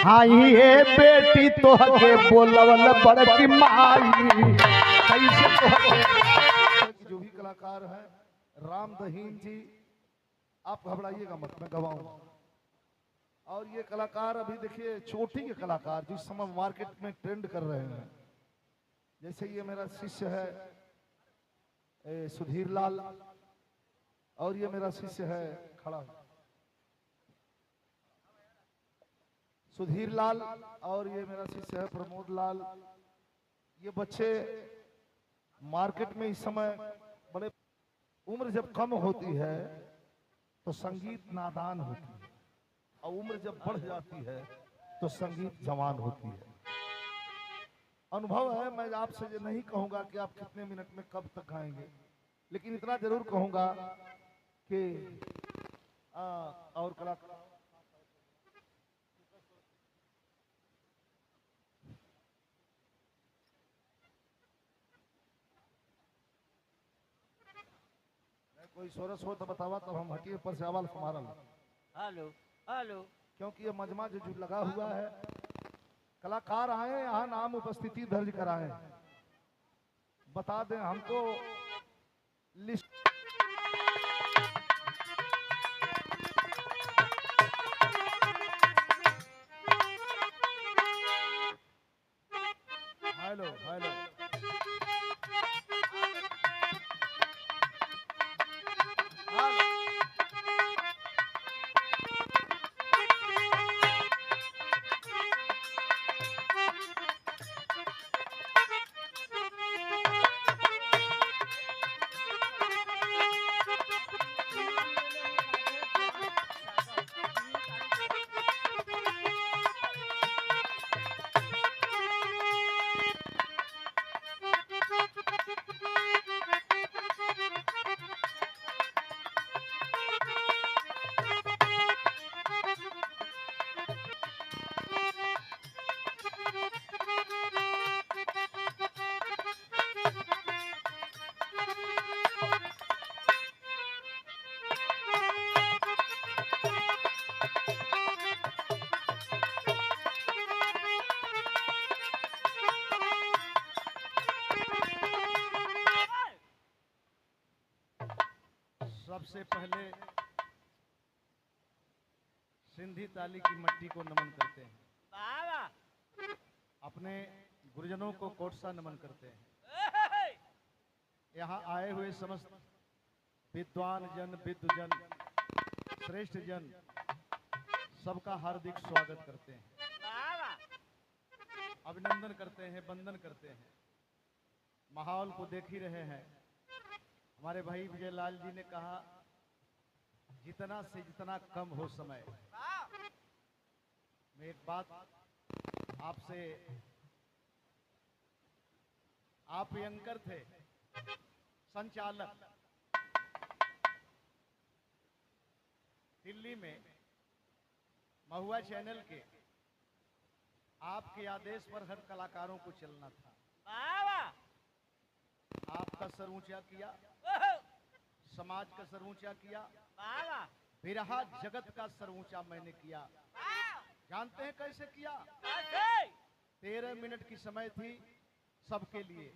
भाई है बेटी तो के बोलवल बड़की माई कैसे जो भी कलाकार है राम दहीन जी, आप घबराइएगा मत, मैं गवाऊंगा। और ये कलाकार अभी देखिए चोटी के कलाकार जिस समय मार्केट में ट्रेंड कर रहे हैं, जैसे ये मेरा शिष्य है सुधीर लाल, और ये मेरा शिष्य है खड़ा सुधीर लाल, और ये मेरा शिष्य है प्रमोद लाल। ये बच्चे मार्केट में इस समय बड़े, उम्र जब कम होती है तो संगीत नादान होती है, और उम्र जब बढ़ जाती है तो संगीत जवान होती है। अनुभव है, मैं आपसे ये नहीं कहूंगा कि आप कितने मिनट में कब तक गाएंगे, लेकिन इतना जरूर कहूंगा कि और कलाकार कोई सोरस हो तो बतावा, तब हम हटिए पर से आवाज हमारा। हेलो हेलो, क्योंकि ये मजमा जो लगा हुआ है, कलाकार आए यहाँ नाम उपस्थिति दर्ज कराएं, बता दें हमको लिस्ट। हेलो हेलो, सबसे पहले सिंधी ताली की मट्टी को नमन करते हैं, अपने गुरुजनों को कोटसा नमन करते हैं। यहाँ आए हुए समस्त विद्वान जन, विद्वजन, श्रेष्ठ जन, सबका हार्दिक स्वागत करते हैं, अभिनंदन करते हैं, वंदन करते हैं। माहौल को देख ही रहे हैं, हमारे भाई विजय लाल जी ने कहा जितना से जितना कम हो समय। मैं एक बात आपसे, आप एंकर थे, संचालक, दिल्ली में महुआ चैनल के, आपके आदेश पर हर कलाकारों को चलना था। आपका सर ऊंचा किया, समाज का सर ऊंचा किया, बिरहा जगत का सर ऊंचा मैंने किया। जानते हैं कैसे किया? 13 मिनट की समय थी सबके लिए,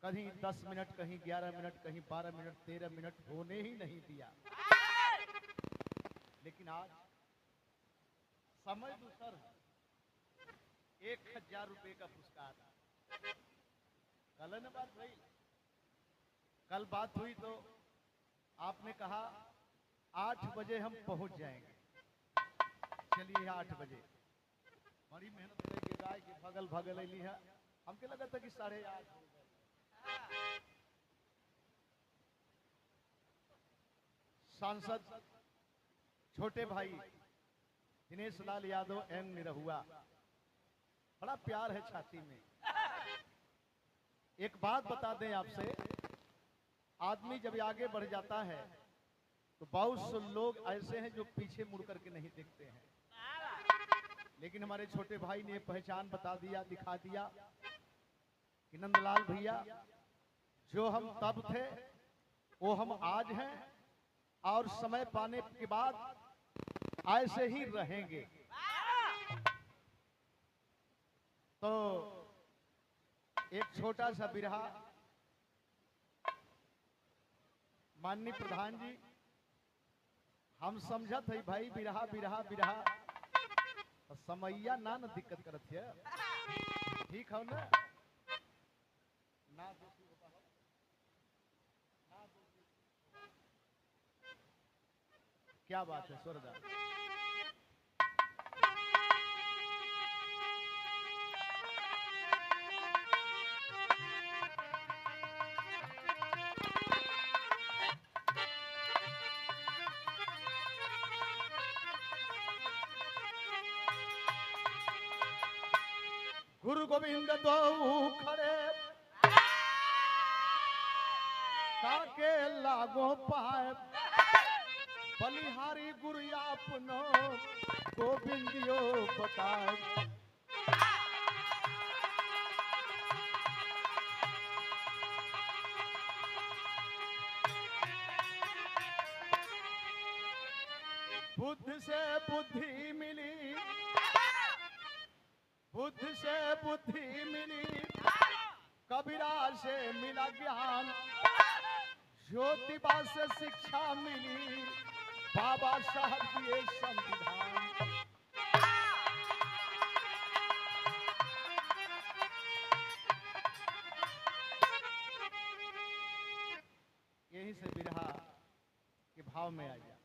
कहीं 10 मिनट, कहीं 11 मिनट, कहीं 12 मिनट, 13 मिनट होने ही नहीं दिया। लेकिन आज समझ लो सर, 1000 रुपए का पुरस्कार। कल न बात हुई, कल बात हुई तो आपने कहा 8 बजे हम पहुंच जाएंगे। चलिए 8 बजे, बड़ी मेहनत करके गाय के भगल भगल अली है, हमके लगा था कि 8:30 हो गए। सांसद छोटे भाई दिनेश लाल यादव एम निरहुआ, बड़ा प्यार है छाती में। एक बात बता दें आपसे, आदमी जब आगे बढ़ जाता है तो बहुत से लोग ऐसे हैं जो पीछे मुड़ करके नहीं देखते हैं, लेकिन हमारे छोटे भाई ने पहचान बता दिया, दिखा दिया कि नंदलाल भैया जो हम तब थे वो हम आज हैं, और समय पाने के बाद ऐसे ही रहेंगे। एक छोटा सा बिरहा माननीय प्रधान जी, हम समझत है भाई बिरहा बिरहा बिरहा तो समैया ना न दिक्कत करत है, ठीक हो ना? ना दोषी होता हो, ना दोषी। क्या बात है स्वर्दा। गुरु गोविंद दो खड़े ताके लागो पाए, बलिहारी गुरु आपनो गोविंदियो बताए। बुद्ध से बुद्धि मिली, बुद्ध से बुद्धि मिली, कबीरा से मिला ज्ञान, ज्योतिबा से शिक्षा मिली, बाबा साहब दिए संविधान। यहीं से बिरहा के भाव में आ जा,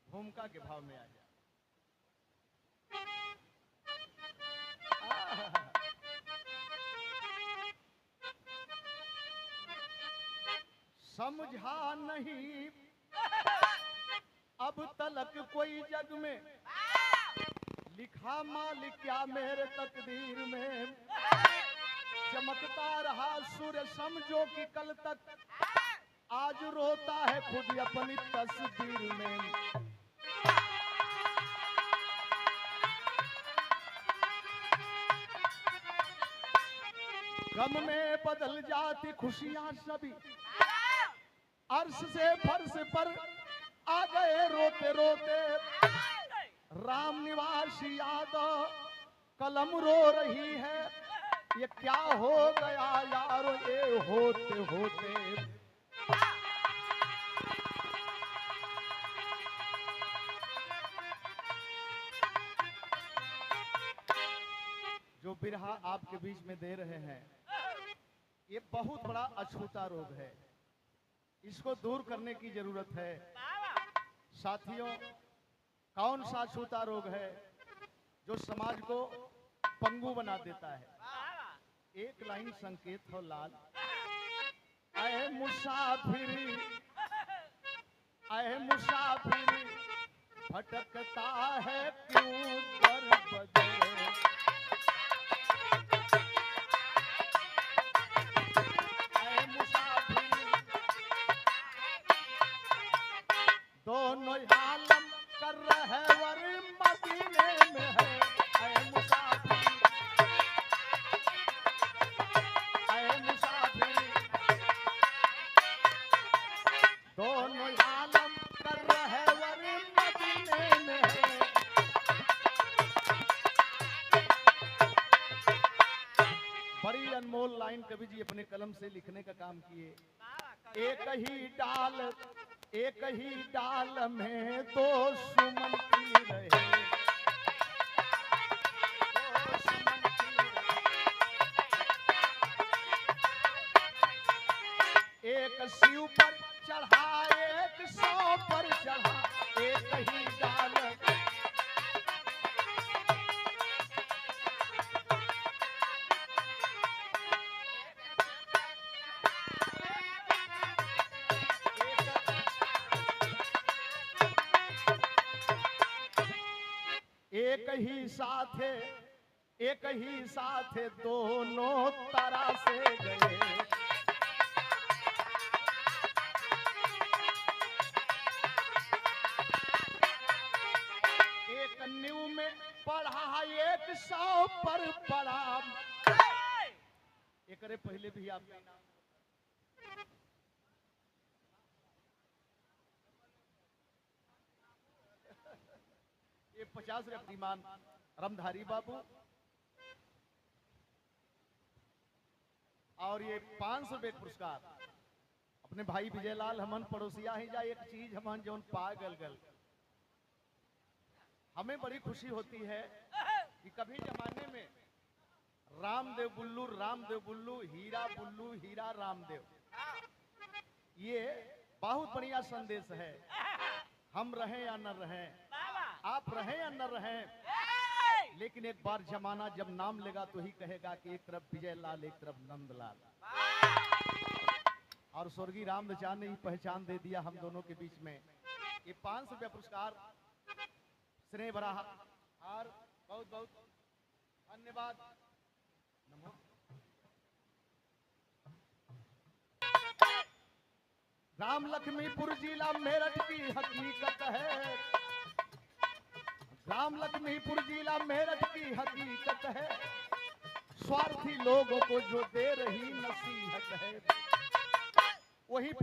भूमिका के भाव में आ जा। समझा नहीं अब तलक कोई जग में, लिखा मालिक क्या मेरे तकदीर में, चमकता रहा सूर्य समझो कि कल तक, आज रोता है खुद अपनी तस्वीर में। गम में बदल जाती खुशियां सभी, अर्श से फर्श पर आ गए रोते रोते, राम निवास यादव कलम रो रही है, ये क्या हो गया यारो ये होते होते। जो बिरहा आपके बीच में दे रहे हैं ये बहुत बड़ा अछूता रोग है, इसको दूर करने की जरूरत है। साथियों, कौन सा अछूता रोग है जो समाज को पंगु बना देता है? एक लाइन संकेत हो लाल, ऐ मुसाफिरी, ऐ मुसाफिरी भटकता है क्यों दर बदर, दोनों आलम कर रहे वर मदीने में है, ऐ मुसाफिर, ऐ मुसाफिर, दोनों आलम कर रहे वर मदीने में है। बड़ी अनमोल लाइन कवि जी अपने कलम से लिखने का काम किए। एक ही डाल में दो सुमन खिल रहे, दो सुमन खिल रहे। एक शिव पर चढ़ा एक सौ पर चढ़ा, एक ही डाल। एक ही साथ दोनों तरह से गए, एक न्यू में पढ़ा एक 100 पर पढ़ा। एक पहले भी आप ये 50 रुपये ईमान रमधारी बाबू, और ये 500 रुपये पुरस्कार अपने भाई विजयलाल हमन पड़ोसिया ही जा एक चीज हमन जो पा गल हमें बड़ी खुशी होती है कि कभी जमाने में रामदेव बुल्लू हीरा बुल्लू हीरा रामदेव, ये बहुत बढ़िया संदेश है। हम रहें या न रहें, आप रहें या न रहें, लेकिन एक बार जमाना जब नाम लेगा तो ही कहेगा कि एक तरफ विजयलाल एक तरफ नंदलाल। और स्वर्गीय रामदचार ने ही पहचान दे दिया हम दोनों के बीच में। ये 500 रुपया पुरस्कार स्नेह भरा और बहुत बहुत धन्यवाद। राम लक्ष्मीपुर जिला मेरठ की हकीकत है, राम लक्ष्मीपुर जिला मेरठ की हकीकत है, स्वार्थी लोगों को जो दे रही नसीहत है। वहीं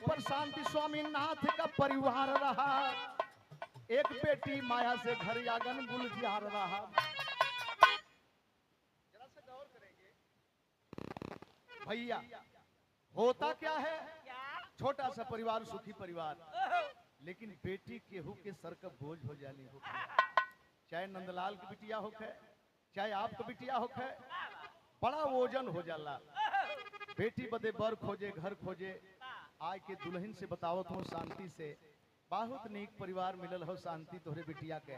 पर शांति स्वामी नाथ का परिवार रहा, एक बेटी माया से घर आंगन गुलजार रहा। जरा सा गौर करेंगे भैया, होता क्या है, छोटा सा परिवार सुखी परिवार, लेकिन बेटी केहू के सर का बोझ हो जानी हो, चाहे नंदलाल की बिटिया होखे चाहे आपको बिटिया होखे, बड़ा वजन हो जाला। बेटी बदे बर खोजे घर खोजे, आज के दुल्हन से बतावत हो शांति से, बहुत नीक परिवार मिलल हो शांति तोहरे बिटिया के,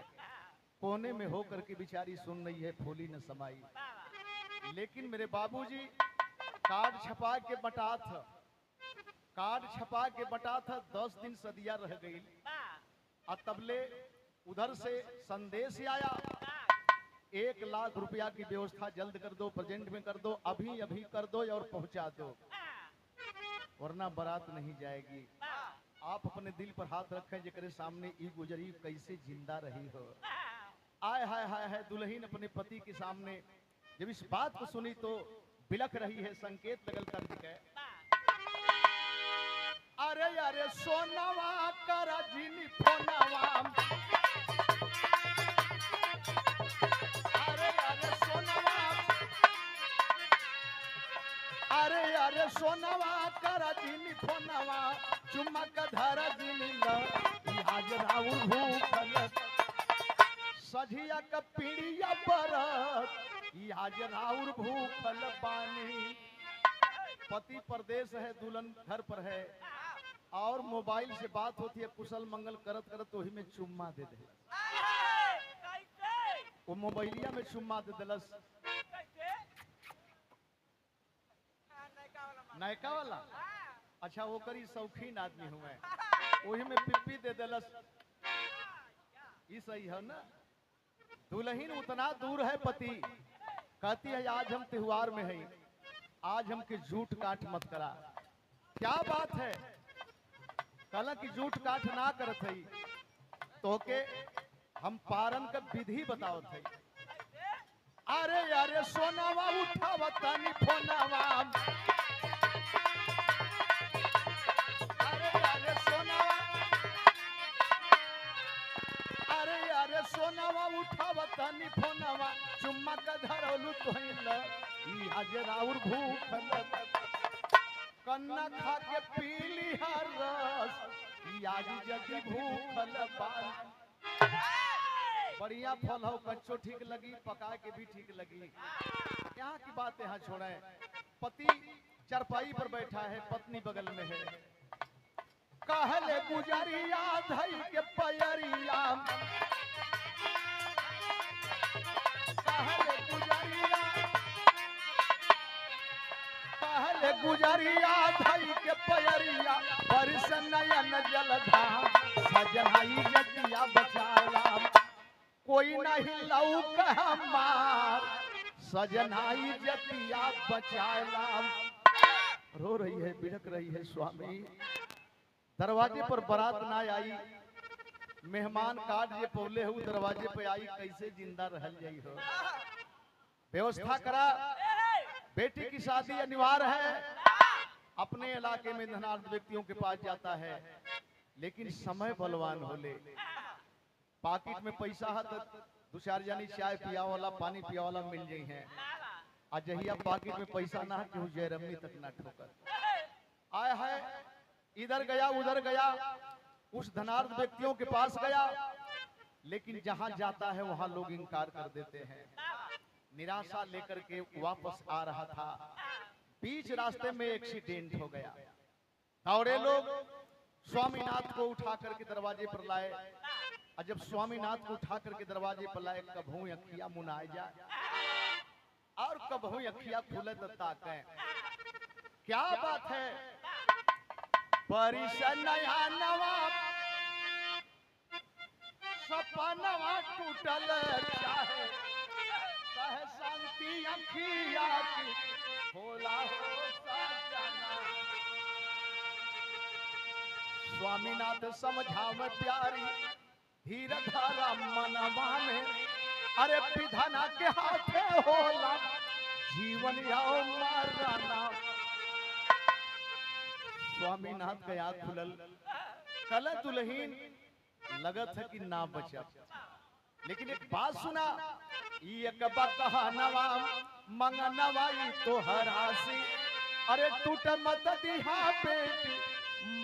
कोने में हो करके बिचारी सुन रही है फूली न समाई। लेकिन मेरे बाबूजी कार्ड छपा के बटा था 10 दिन सदिया रह गई, और तबले उधर से संदेश आया 1 लाख रुपया की व्यवस्था जल्द कर दो, प्रेजेंट में कर दो, अभी अभी कर दो और पहुंचा दो, वरना बारात नहीं जाएगी। आप अपने दिल पर हाथ रखें, जेकरे सामने ई गुजरी कैसे जिंदा रही हो। आय हाय हाय हाय, दुल्हन अपने पति के सामने जब इस बात को सुनी तो बिलख रही है, संकेत लगल कर के, अरे अरे सोनवा कर जिनी फोनवा, अरे सोनवा कर जिनी फोनवा, चुमक धर जिनी हाजराऊ भूखल, सझिया का पीड़िया बरत हाजराउर भूखल पानी। पति परदेश है, दुल्हन घर पर है, और मोबाइल से बात होती है कुशल मंगल करत करत वही में चुम्मा दे दे, वो मोबाइलिया में चुम्मा दे दिलस। नयका वाला, अच्छा वो करी शौकीन आदमी हुए, वही में पिप्पी दे दिलस, ये सही है ना। दुल्हन उतना दूर है, पति कहती है आज हम त्योहार में हैं, आज हमके झूठ काट मत करा। क्या बात है, कल की झूठ काट ना करत है, तो के हम पारन का विधि बताओ थे। अरे अरे सोनावा उठावा तनी फोनावा, सोनावा उठावा तनी फोनावा, चुम्मा का धरलू तोहिल ई हाजराउर भूखल, कन्ना खा के पीली हर रस ई आज जगी भूखल बाल। बढ़िया फल हो, कच्चो ठीक लगी, पका के भी ठीक लगी। यहाँ की बात यहाँ छोड़े, पति चरपाई पर बैठा है, पत्नी बगल में है, कहले गुजरिया धई के पयरिया, गुजरिया धई के पयरिया, बरस नयन जलधाम, सजनाई जतिया बचाला, कोई नहीं लौक हमार, सजनाई जतिया बचाला। रो रही है, बिड़क रही है स्वामी। दरवाजे पर बारात ना आई, मेहमान कार्ड जे पौले हो दरवाजे पे आई, कैसे जिंदा रहल जाई हो। व्यवस्था करा, बेटी की शादी अनिवार्य है, अपने इलाके में धनाढ्य व्यक्तियों के पास जाता है, लेकिन समय बलवान होले, पॉकेट में पैसा है तो दो चार जानी चाय पिया वाला पानी पिया वाला मिल जाई हैं आ जहिया पॉकेट में पैसा ना कि जयरमनी तक ना ठोकर आया है इधर गया उधर गया उस धनार्थ व्यक्तियों के पास गया लेकिन जहां जाता है वहां लोग इनकार कर देते हैं। निराशा लेकर के वापस आ रहा था, बीच रास्ते में एक्सीडेंट हो गया। दौड़े लोग स्वामीनाथ को उठा करके दरवाजे पर लाए और जब स्वामीनाथ को उठा करके दरवाजे पर लाए कभू अखिया मुनाए जाए और कभू अखिया खुले तो ताके। क्या बात है परिशन नया नवा सपनवा टूटल चाहे कहे शांति अखिया की होला हो सजना। स्वामीनाथ समझाव प्यारी धीर धारा मनवा में अरे विधाना के हाथे होला जीवन याओ मरना। स्वामीनाथ का आँख खुलल कल दुल्हीन लगत है कि ना बचा लेकिन एक बात सुना एक कहनवा मंगनवाई तो हरासी अरे टूट मत दिहा बेटी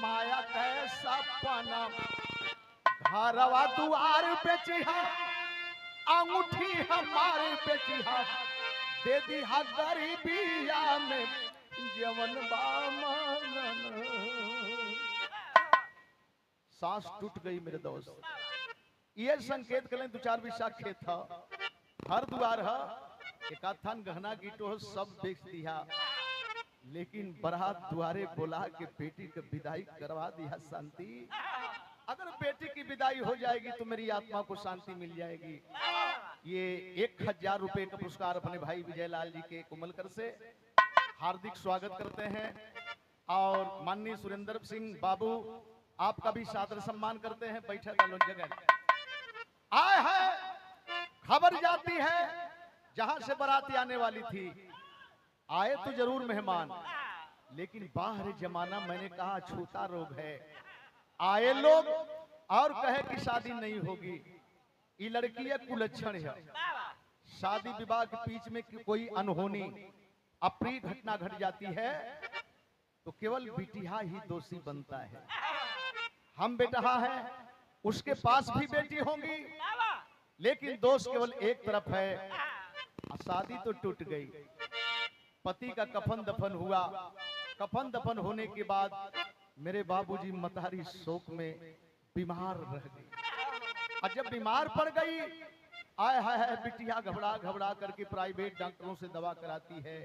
माया कैसा पना। घरवा दुआर बेचिहा अंगूठी हमारे बेचिहा दे दिहा गरीबिया में जवन बामन। सांस टूट गई मेरे दोस्त। ये संकेत करें दो चार बिस्सा खेत था हर द्वार है एक आथन गहना गिटो सब बेच दिया लेकिन बरात द्वारे बुला के बेटी की विदाई करवा दिया। शांति अगर बेटी की विदाई हो जाएगी तो मेरी आत्मा को शांति मिल जाएगी। ये 1000 रुपए का पुरस्कार अपने भाई विजयलाल जी के कुमलकर से हार्दिक स्वागत करते हैं और माननीय सुरेंद्र सिंह बाबू आपका भी सादर सम्मान करते हैं। बैठक का जगह आए है खबर जाती है जहां से बाराती आने वाली थी आए तो जरूर मेहमान लेकिन बाहर जमाना मैंने कहा छूता रोग है। आए लोग और कहे कि शादी नहीं होगी। ये लड़की है कुलक्षण है। शादी विवाह के बीच में कोई अनहोनी अप्रिय घटना घट जाती है तो केवल बिटिया ही दोषी बनता है। हम बेटा है उसके पास भी बेटी होंगी लेकिन दोष केवल एक तरफ है। शादी तो टूट गई, पति का कफन दफन हुआ। कफन दफन होने के बाद मेरे बाबूजी मतारी शोक में बीमार रह गई और जब बीमार पड़ गई आय है बिटिया घबरा घबरा करके प्राइवेट डॉक्टरों से दवा कराती है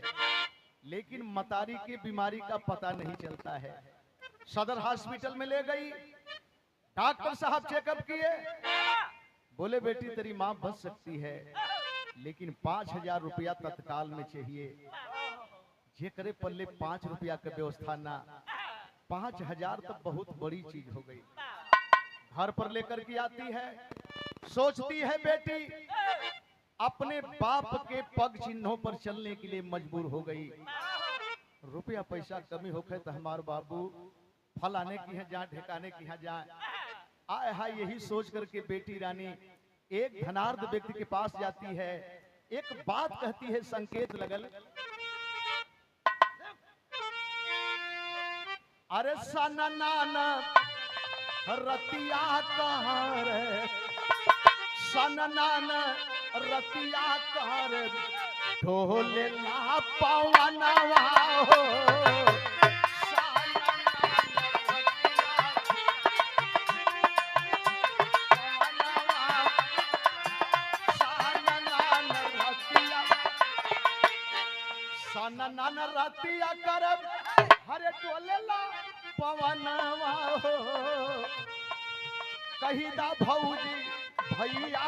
लेकिन मतारी की बीमारी का पता नहीं चलता है। सदर हॉस्पिटल में ले गई, डॉक्टर साहब चेकअप किए, बोले बेटी तेरी मां बच सकती है लेकिन 5000 रुपया तत्काल में चाहिए। जे करे पल्ले 5 रुपया का व्यवस्था ना, 5000 तो बहुत बड़ी चीज हो गई। घर पर लेकर के आती है, सोचती है बेटी अपने बाप के पग चिन्हों पर चलने के लिए मजबूर हो गई। रुपया पैसा कमी होके तो हमारे बाबू फलाने की है जहाँ ठिकाने की है जहाँ आए हाय यही सोच करके बेटी रानी एक धनार्थ व्यक्ति के पास जाती है। एक बात कहती है, संकेत लगल, अरे सननाना रतिया कहाँ रे, सननाना रतिया कहाँ रे, ढोले ना पवनवा हो। नन रतिया करब हरे टोलेला पवनवा हो, कही दा भौजी भैया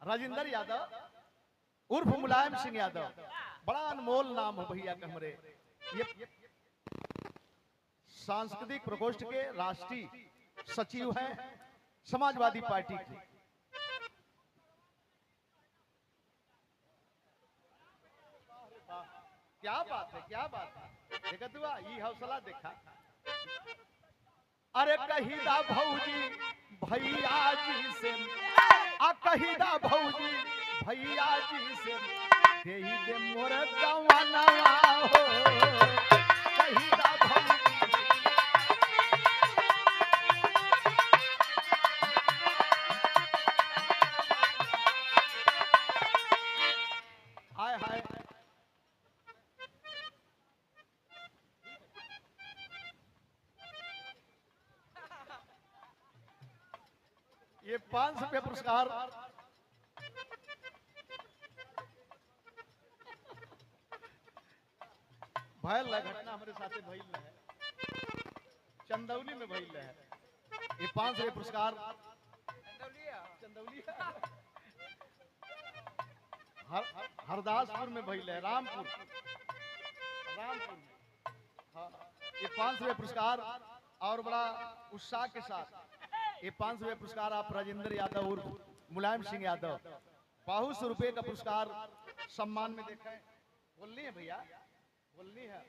राजेंद्र यादव उर्फ मुलायम सिंह यादव, बड़ा अनमोल नाम है भैया का हमरे। ये सांस्कृतिक प्रकोष्ठ के राष्ट्रीय सचिव हैं समाजवादी पार्टी के। क्या बात है, क्या बात है। देखा तू ये हौसला देखा। अरे कहीदा भौजी भैया जी से, कहीदा भौजी भैया जी से, दे दे मोर गवानवा हो, कहीदा भौजी। हाय हाय, ये 500 रुपये पुरस्कार भयल है, घटना हमारे साथे भइल है, चंदौली में भइल है। ये 500 रुपये पुरस्कार चंदौली हरदासपुर में भइल है, रामपुर में। हाँ, ये 500 रुपये पुरस्कार और बड़ा उत्साह के साथ ये 500 रुपये पुरस्कार आप राजेंद्र यादव और मुलायम सिंह यादव 500 रुपये का पुरस्कार सम्मान में देखा है। बोलनी है भैया, बोलनी है।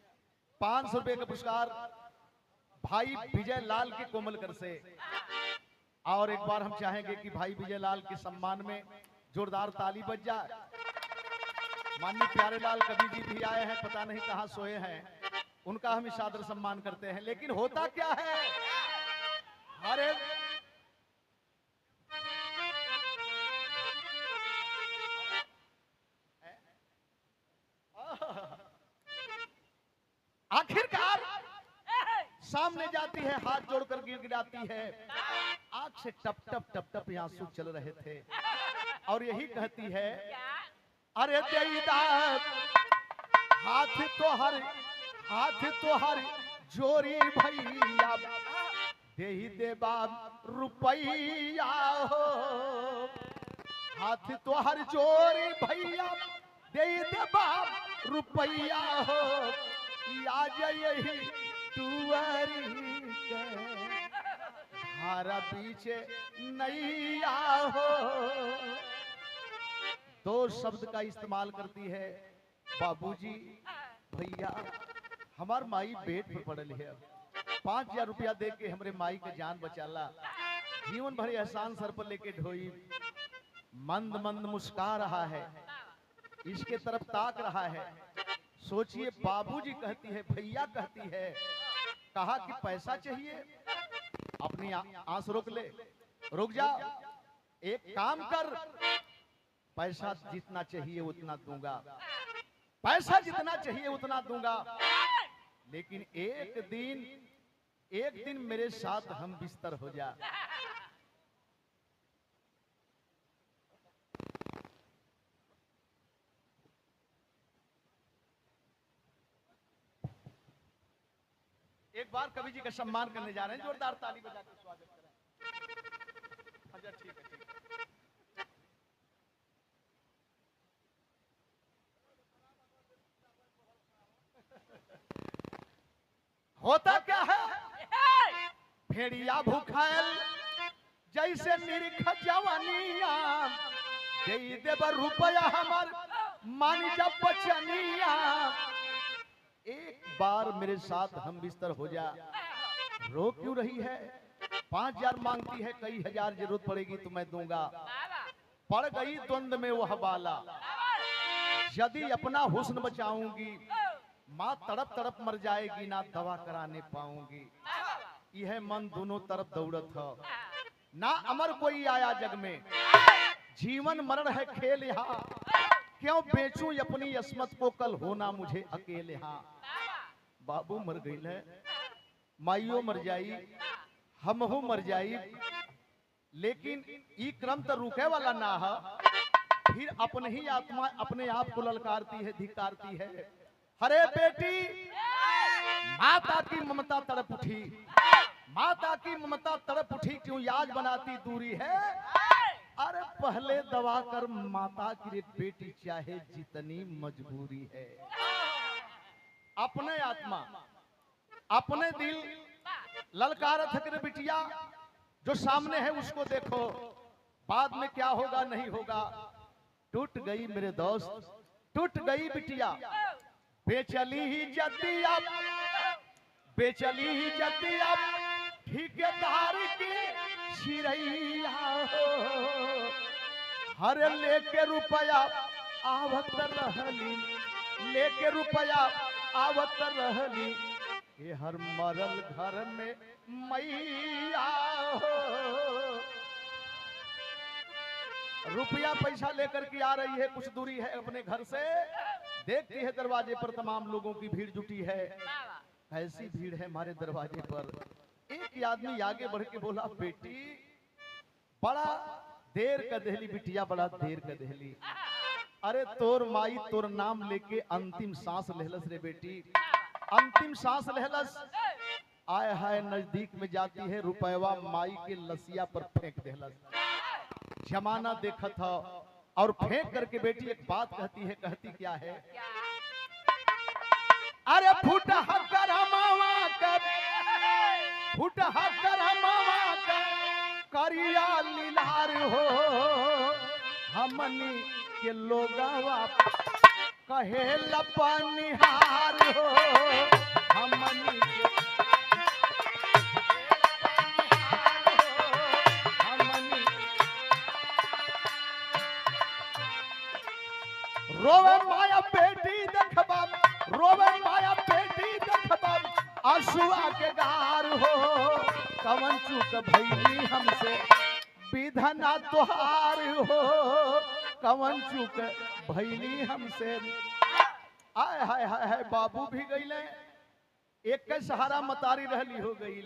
500 रुपये का पुरस्कार भाई विजय लाल के कोमलकर से। और एक बार हम चाहेंगे कि भाई विजय लाल के सम्मान में जोरदार ताली बज जाए। माननीय प्यारे लाल कवि जी भी आए हैं, पता नहीं कहां सोए हैं, उनका हम सादर सम्मान करते हैं। लेकिन होता क्या है, अरे आखिरकार सामने जाती है, हाथ जोड़कर गिड़गिड़ाती है, आंख से टप टप टप टप आंसू चल रहे थे और यही कहती है, अरे देईदा हाथ तो हर जोरी भैया, देही दे बाब रुपैया हो, हाथ तो हर जोरी भैया, देही दे बाब रुपैया हो, आज यही टुअरी के हारा पीछे नैया हो। दो शब्द का इस्तेमाल करती है, बाबूजी भैया हमार माई पेट पर पड़ल है, 5000 रुपया दे के हमरे माई के जान बचाला, जीवन भर एहसान सर पर लेके ढोई। मंद मंद मुस्का रहा है, इसके तरफ ताक रहा है। सोचिए, बाबूजी कहती है, भैया कहती है, कहा कि पैसा चाहिए, अपनी आंस रोक ले, रुक जा, एक काम कर, पैसा जितना चाहिए उतना दूंगा, पैसा जितना चाहिए उतना दूंगा, लेकिन एक दिन मेरे साथ हम बिस्तर हो जा। एक बार कवि जी का सम्मान करने जा रहे हैं, जोरदार ताली बजाकर स्वागत करें। अच्छा ठीक है, ठीक है। होता क्या है, भेड़िया भूखायल जैसे निरीख जवानिया, दे देब रुपया हमार मान जब बचनिया, एक बार मेरे साथ हम बिस्तर हो जा। रो क्यों रही है, 5000 मांगती है, कई हजार जरूरत पड़ेगी तो मैं दूंगा। पड़ गई द्वंद में वह बाला, यदि अपना हुस्न बचाऊंगी, माँ तड़प तड़प मर जाएगी, ना दवा कराने पाऊंगी। यह मन दोनों तरफ दौड़त है, ना अमर कोई आया जग में, जीवन मरण है खेल यहाँ, क्यों बेचूं अपनी अस्मत को, कल होना मुझे अकेले। हाँ, बाबू मर गई है, माइयो मर जाई, हम हो मर जाई, लेकिन ई क्रम तो रुके वाला ना है। फिर अपने ही आत्मा अपने आप को ललकारती है, धिकारती है। हरे बेटी, माता की ममता तड़प उठी, माता की ममता तड़प उठी, क्यों याद बनाती दूरी है। अरे पहले दवा कर माता की रे बेटी, चाहे जितनी मजबूरी है। अपने आत्मा अपने दिल ललकारत है कि बिटिया, जो सामने है उसको देखो, बाद में क्या होगा नहीं होगा। टूट गई मेरे दोस्त, टूट गई बिटिया, बेचली जतिया बेचली जतिया ठेकेदार की चिरैया हो। हर लेके रुपया आवत रहली लेके रुपया आवत रहली ये हर मरल घर में मैया हो। रुपया पैसा लेकर के आ रही है, कुछ दूरी है अपने घर से, देखती है दरवाजे पर तमाम लोगों की भीड़ जुटी है। ऐसी भीड़ है हमारे दरवाजे पर। एक आदमी आगे बढ़ के बोला, बेटी बड़ा देर का दहली बिटिया, बड़ा देर का दहली। अरे तोर माई तोर नाम लेके अंतिम सांस लेहलस रे बेटी, अंतिम सांस लेहलस। आय हाय नजदीक में जाती है, रुपयवा माई के लसिया पर फेंक देहलस। जमाना देखा था और फेंक करके बेटी एक बात कहती है, कहती क्या है? अरे फुट हकर मावा कर, फुट हकर मावा कर करिया लीलार हो। हमनी के लोगवा कहे लपनिहार हो। हमनी के रोवे माया बेटी देखबा, रोवे माया बेटी देखबा आंसुआ के गार हो। कवन चूक भैली हमसे विधना तोहार हो। कवन चूक भैली हमसे। आय हाय हाय हाय बाबू भी गईले, एक के सहारा मतारी रहली हो गई।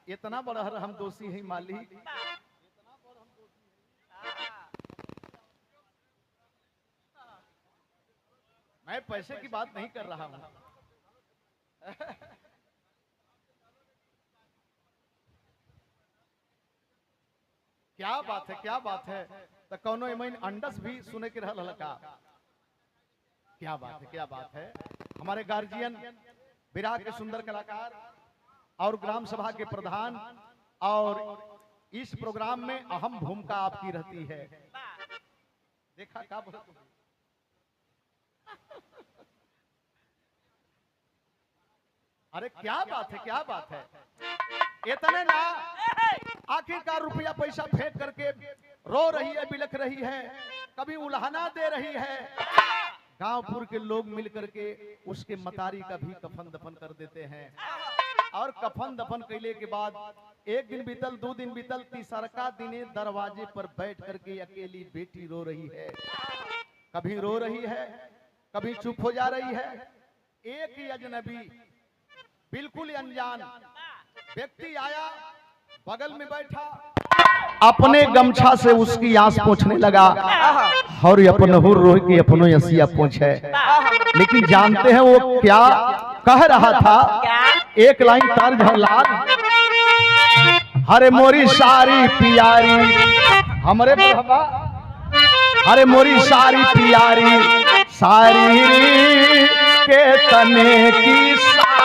इतना बड़ा हम दोषी है मालिक। मैं पैसे की बात नहीं कर रहा हूं। क्या बात है, क्या बात है। तो कौनो एमन अंडस भी सुने के रहल का। क्या बात है, क्या बात है। हमारे गार्जियन विराट के सुंदर कलाकार और ग्राम सभा के प्रधान, और इस प्रोग्राम में अहम भूमिका आपकी रहती है। देखा क्या बोला तुम? अरे क्या बात है, क्या बात है। इतने ना आखिरकार रुपया पैसा फेंक करके रो रही है, बिलख रही है, कभी उल्हाना दे रही है। गांवपुर के लोग मिलकर के उसके मतारी का भी कफन दफन कर देते हैं। और कफन दफन कैले के बाद एक दिन बीतल, 2 दिन बीतल, तीसरका दिने दरवाजे पर बैठ करके अकेली बेटी रो रही है। कभी रो रही है, कभी चुप हो जा रही है। एक ही अजनबी बिल्कुल अनजान व्यक्ति आया, बगल में बैठा, अपने गमछा से उसकी आंख पोंछने लगा। और अपन हुर रोह की अपनो यसिया पोंछे। लेकिन जानते हैं वो क्या कह रहा था? एक लाइन तर्ज है लाल। हरे मोरी सारी पियारी, हमरे बाबा, हरे मोरी सारी पियारी, सारी के तने की सारी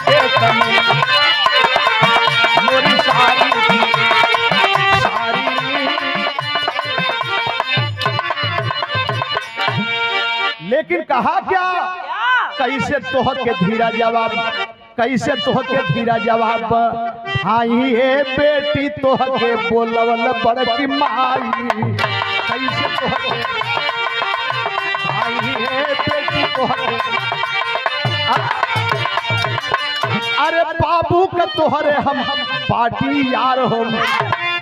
के तने, मोरी सारी सारी। लेकिन कहा क्या? कैसे तोह के धीरा जवाब, कैसे तोह के धीरा जवाब। भाई है बेटी तोह के बोलवल बड़की माई। कैसे तोह के भाई है बेटी तोह के। अरे बाबू के तोहरे हम पार्टी यार हो,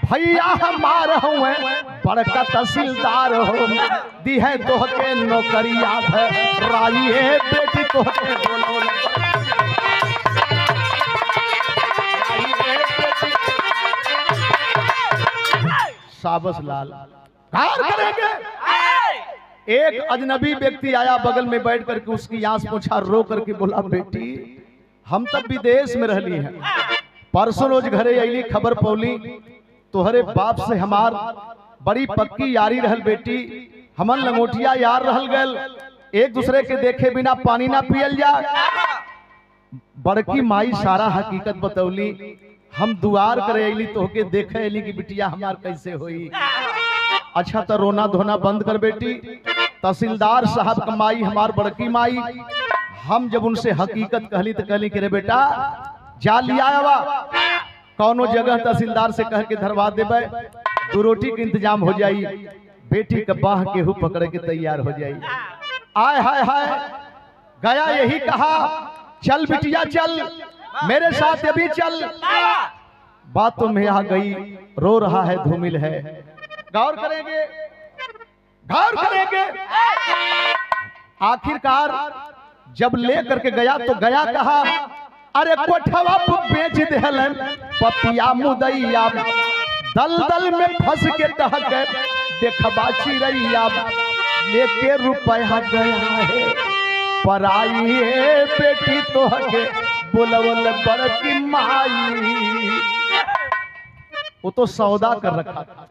भैया हमार हुए बड़का तहसीलदार हो। दी है तोह के नौकरी याद है, राई है बेटी तोह के बोलो। साबस लाल कार करेंगे। एक अजनबी व्यक्ति आया, बगल में बैठ करके उसकी आंख पोंछा, रो करके बोला, बेटी हम तब विदेश में रहली हैं, परसों रोज घरे अली, खबर पौली तोहरे बाप से हमार बड़ी पक्की यारी रहल बेटी। हमन लंगोटिया यार रहल गल, एक दूसरे के देखे बिना पानी ना पियल जा। बड़की माई सारा हकीकत बतौली। हम दुआर करे अली, तोहके देखे अली कि बिटिया हमार कैसे होई। अच्छा तो रोना धोना बंद कर बेटी। तहसीलदार साहब का माई हमार बड़की माई, हम जब उनसे हकीकत कहली तो कहली कि रे बेटा जा लिया आवा कौनो जगह तहसीलदार से कह के धरवा देबे, 2 रोटी के इंतजाम हो जाई, बेटी का बाह केहू पकड़ के तैयार हो जाई। आय हाय हाय गया यही कहा चल बिटिया चल मेरे साथ अभी चल। बातों में आ गई, रो रहा है धूमिल है। गौर करेंगे गौर करेंगे। आखिरकार जब ले करके गया तो गया कहा अरे कोठवा बेच देहलन पपिया मुदैया, दलदल में फंस के टहक देखबा चिड़ैया, लेके रुपया गया है पराई है बेटी तोहके बोलवल बड़की माई। वो तो सौदा कर रखा था।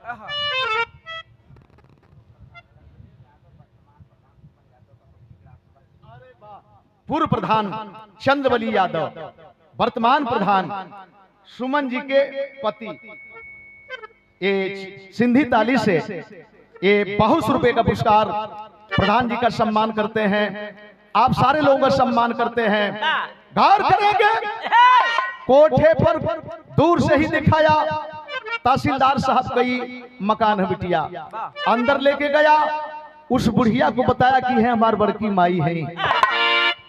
पूर्व प्रधान चंद्रबली यादव, वर्तमान प्रधान सुमन जी के पति, ये सिंधी ताली से ये बहुत रुपए का पुरस्कार प्रधान जी का सम्मान करते हैं। आप सारे लोगों का सम्मान करते हैं। गौर करेंगे कोठे पर दूर से ही दिखाया तहसीलदार साहब का ही मकान है बिटिया। अंदर लेके गया, उस बुढ़िया को बताया कि है हमारी बड़की माई है।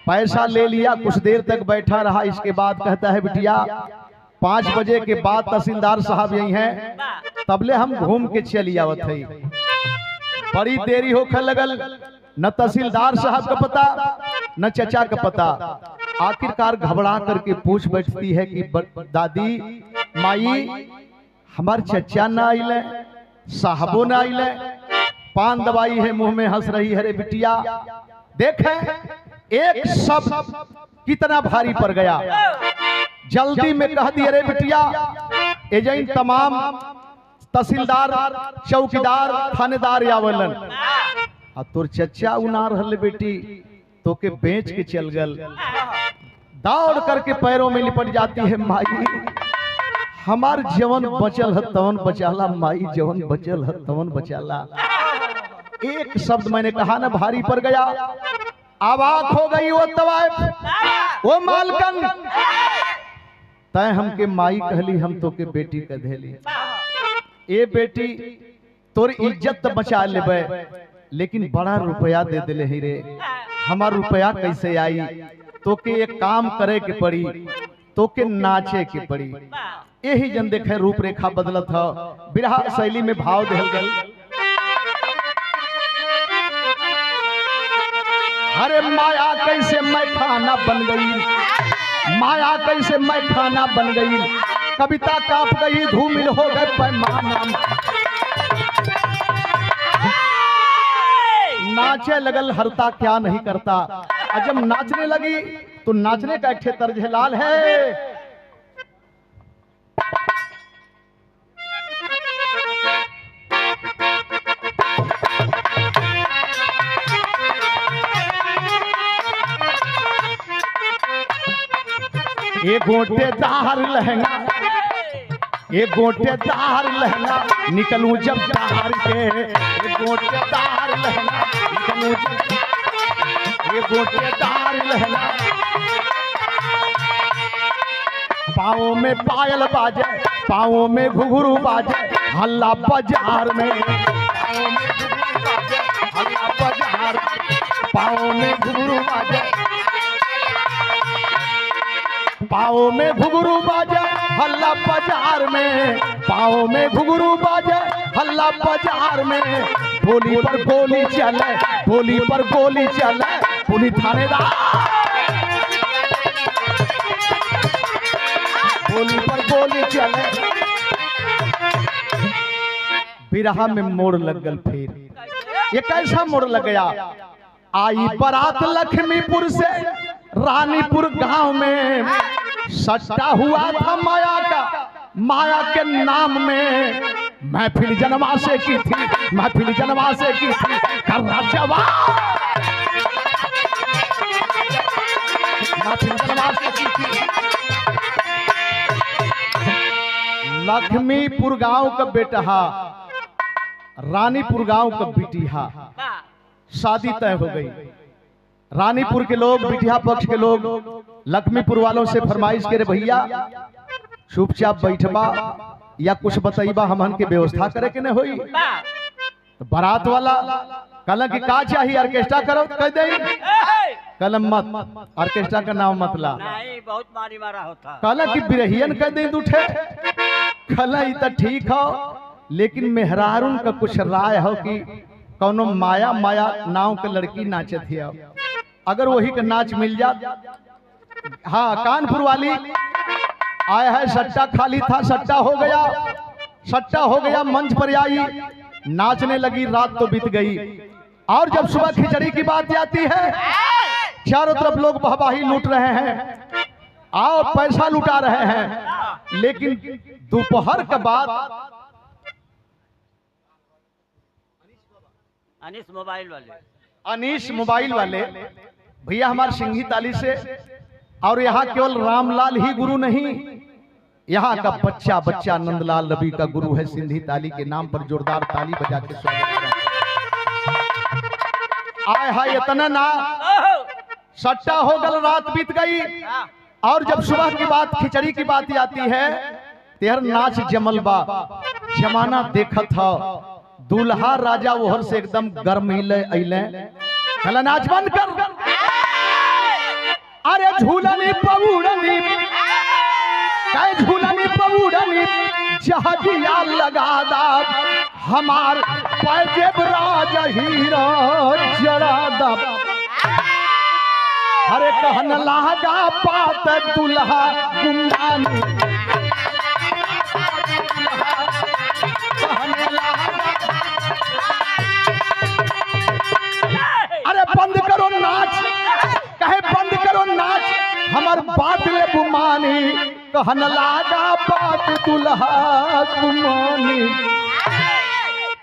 पैसा ले लिया, कुछ देर तक बैठा रहा। इसके बाद कहता है बिटिया 5 बजे के बाद तहसीलदार साहब यही हैं, तबले हम घूम के चली आवत है। बड़ी देरी होकर लगल, न तहसीलदार साहब का पता न चचा का पता। आखिरकार घबरा करके पूछ बैठती है कि दादी माई हमार चचा ना आइले, साहबो ना आइले, पान दवाई है मुंह में हंस रही है। रे बिटिया देखे एक शब्द कितना भारी पड़ गया। जल्दी में कह दिए रे बिटिया एजेंट तमाम तहसीलदार चौकीदार थानेदार आवलन, आ तोर चचा उना रहल बेटी तो के बेच के चल गल। दौड़ करके पैरों में लिपट जाती है माई हमार जवन बचल है तवन बचाला, माई जवन बचल है तवन बचाला। एक शब्द मैंने कहा ना भारी पड़ गया। आवाक हो गई वो तवाइफ वो मालकन, तय हमके माई कहली हम तो के बेटी कह देली। ए बेटी तोर इज्जत तो बचा लेबे, लेकिन बड़ा रुपया दे दिले ही रे। हमार रुपया कैसे आई? तो के एक काम करे के पड़ी, तो के नाचे के पड़ी। यही जन देखे रूपरेखा बदलत है, बिरहा शैली में भाव दिहल गल। अरे माया कैसे मैं खाना बन गई, माया कैसे मैं खाना बन गई, कविता कांप गई धूमिल हो गए पैमाना। नाचे लगल हरता क्या नहीं करता, और जब नाचने लगी तो नाचने का एक तर्ज लाल है। एक गोटेदार लहंगा, एक गोटेदार लहंगा निकलूं जब दार के, एक गोटेदार लहंगा निकलूं जब, एक गोटेदार लहंगा। पाँवों में पायल बाजे, पाँवों में घुघरू बाजे, हल्ला बाजार में, पाँवों में घुघरू बाजे, हल्ला बाजार, पाँवों में घुघरू बाजे, पाँव में घुघरू बाजे हल्ला बाजार में, पाँव में घुघरू बाजे हल्ला बाजार में। ढोली पर गोली चले, ढोली पर गोली चले, पुलिस थानेदार, ढोली पर गोली चले। बिरहा में मोड़ लग गल। फिर ये कैसा मोड़ लग गया? आई बारात लक्ष्मीपुर से रानीपुर गांव में, सट्टा हुआ था माया का, माया के नाम में। महफिल जनवा से की थी, महफिल जनवा से की थी, कर्रा जवान, महफिल जनवा से की थी। लक्ष्मीपुर गांव का बेटा रानीपुर गांव का बिटिया शादी तय हो गई। रानीपुर के लोग, बिटिया पक्ष के लोग लक्ष्मीपुर वालों से फरमाइश करे, भैया चुपचाप बैठबा या कुछ बताइबा, हमन के व्यवस्था करे के न होई। तो बारात वाला कहला कि का चाहिए, ऑर्केस्ट्रा करो, कह दे कलम मत, ऑर्केस्ट्रा का नाम मत ला। नहीं, बहुत मारी मारा होता। कहला कि बिरहियन कह दे दूठे। कहला ई तो ठीक हो, लेकिन मेहरारून का कुछ राय हो कि कौनो माया माया नाव के लड़की नाचत है, अगर वही का नाच मिल जा। हाँ, कानपुर वाली आया है, सट्टा खाली था, सट्टा हो गया, सट्टा हो गया, मंच पर आई, नाचने लगी, रात तो बीत गई। और जब सुबह खिचड़ी की बात आती है, चारों तरफ लोग वाहवाही लूट रहे हैं, आओ पैसा लुटा रहे हैं। लेकिन दोपहर के बाद अनीश मोबाइल वाले भैया हमारे सिंघी ताली से, और यहाँ केवल रामलाल ही गुरु नहीं, यहाँ का बच्चा बच्चा नंदलाल रवि का गुरु है। सिंधी ताली के नाम पर जोरदार ताली बजा के स्वागत आए हाय। इतना ना सट्टा हो गल, रात बीत गई, और जब सुबह की बात, खिचड़ी की बात आती है, तेहर नाच जमलबा, जमाना देखत हो। दूल्हा राजा ओहर से एकदम गर्म हिले अइले, कहला नाच बंद कर, अरे झूलनी पबूड़नी, कई झूलनी पबूड़नी, जहाजिया लगा दा, हमार पैजेब राजा हीरा जरा दा। अरे कहन लागा पात दुल्हा गुंडानी, अरे बंद करो नाच, कहे बंद करो नाच, हमार बात ले बुमानी, कहन लागा पात दुल्हा गुमानी।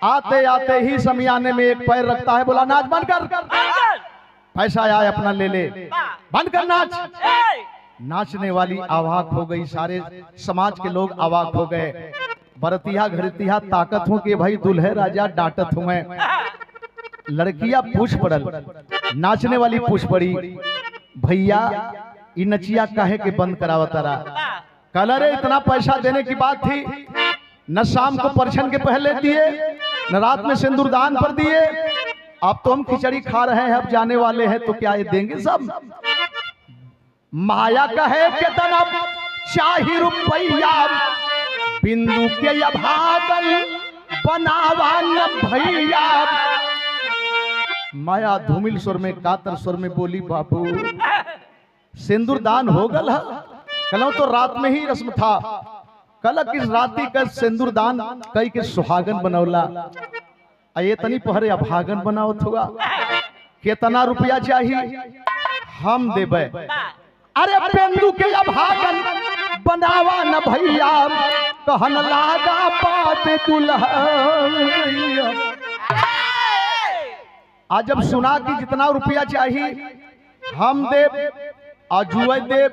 आते आते ही समियाने में एक पैर रखता है, बोला नाच बंद कर, पैसा आया अपना ले ले, बंद कर नाच। नाचने वाली अवाक हो गई, सारे समाज के लोग अवाक हो गए। बरतिया घरतिया ताकत हो के भाई दुल्हे राजा डांटत हुए, लड़कियां पूछ पड़ल, नाचने वाली पूछ पड़ी, भैया इ नचिया काहे के बंद करावता रहा। कल रे इतना पैसा देने की बात थी, न शाम को परछन के पहले दिए, न रात में सिंदूरदान पर दिए, अब तो हम खिचड़ी खा रहे हैं, अब जाने वाले हैं तो क्या ये देंगे सब। माया कहे कितना चाही रुपया, बिंदु के अभागल बनावा न भैया। माया धूमिल स्वर में, कातर स्वर में बोली, बाबू सिंदूरदान हो गल, कल तो रात में ही रस्म था, कल किस राती का सिंदूरदान कई के सुहागन बनौला, ये तनी पहरे अभागन बनावत हुआ। कितना रुपया चाहिए, हम देबे। अरे बिंदु के अभागन बनावा न भैया, कहन लागा पात दुल्हा। आज जब सुना कि जितना रुपया चाहिए हम देव, आजुए देव,